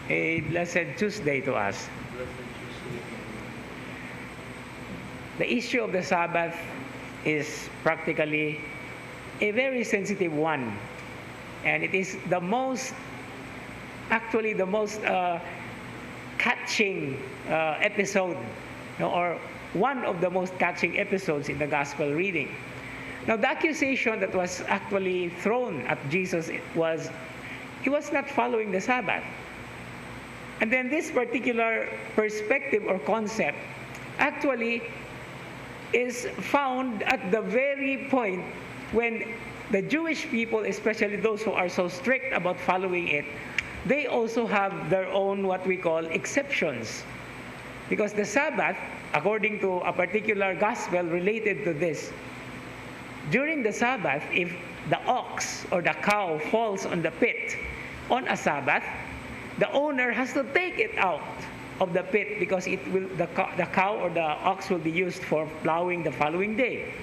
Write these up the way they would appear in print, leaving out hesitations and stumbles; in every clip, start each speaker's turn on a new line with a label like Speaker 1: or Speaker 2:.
Speaker 1: A blessed Tuesday to us. The issue of the Sabbath is practically a very sensitive one. And it is the most catching episode, or one of the most catching episodes in the gospel reading. Now, the accusation that was actually thrown at Jesus was he was not following the Sabbath. And then this particular perspective or concept actually is found at the very point when the Jewish people, especially those who are so strict about following it, they also have their own what we call exceptions. Because the Sabbath, according to a particular gospel related to this, during the Sabbath, if the ox or the cow falls on the pit on a Sabbath, the owner has to take it out of the pit because the cow or the ox will be used for plowing the following day.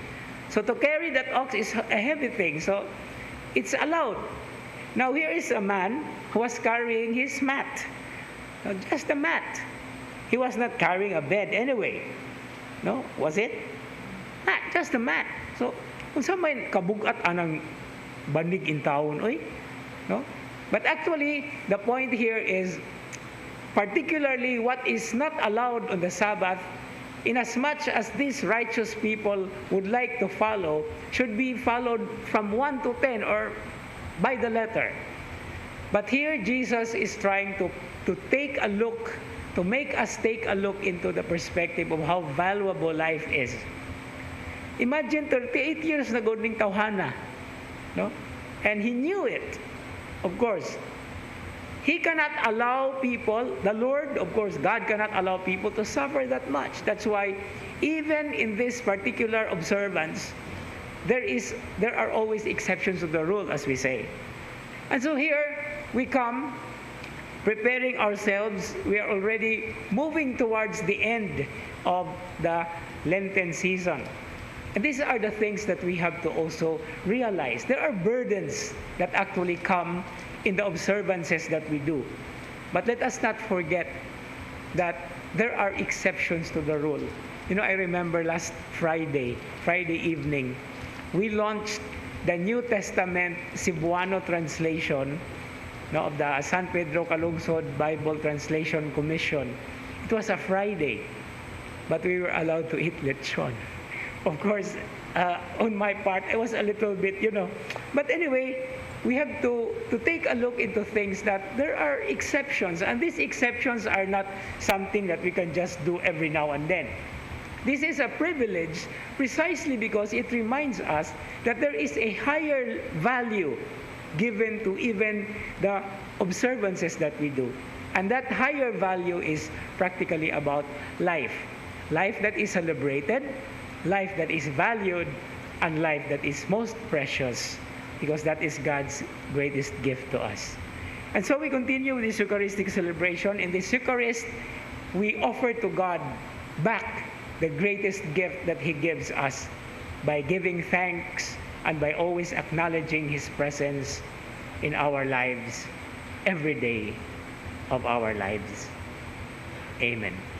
Speaker 1: So to carry that ox is a heavy thing, so it's allowed. Now here is a man who was carrying his mat. Just a mat. He was not carrying a bed anyway. No? Was it? Mat, just a mat. So, kung sa may kabugat anang banig in taon, oy? No? But actually, the point here is particularly what is not allowed on the Sabbath, inasmuch as these righteous people would like to follow, should be followed from 1 to 10 or by the letter. But here Jesus is trying to take a look, to make us take a look into the perspective of how valuable life is. Imagine 38 years na godning tawhana, no? And he knew it. Of course, he cannot allow people, the Lord, of course, God cannot allow people to suffer that much. That's why even in this particular observance, there are always exceptions to the rule, as we say. And so here we come, preparing ourselves. We are already moving towards the end of the Lenten season. And these are the things that we have to also realize. There are burdens that actually come in the observances that we do. But let us not forget that there are exceptions to the rule. I remember last Friday evening, we launched the New Testament Cebuano translation of the San Pedro Calungsod Bible Translation Commission. It was a Friday, but we were allowed to eat lechon. Of course, on my part, I was a little bit, But anyway, we have to take a look into things that there are exceptions. And these exceptions are not something that we can just do every now and then. This is a privilege precisely because it reminds us that there is a higher value given to even the observances that we do. And that higher value is practically about life. Life that is celebrated, life that is valued, and life that is most precious, because that is God's greatest gift to us. And so we continue with this Eucharistic celebration. In this Eucharist, we offer to God back the greatest gift that He gives us by giving thanks and by always acknowledging His presence in our lives every day of our lives. Amen.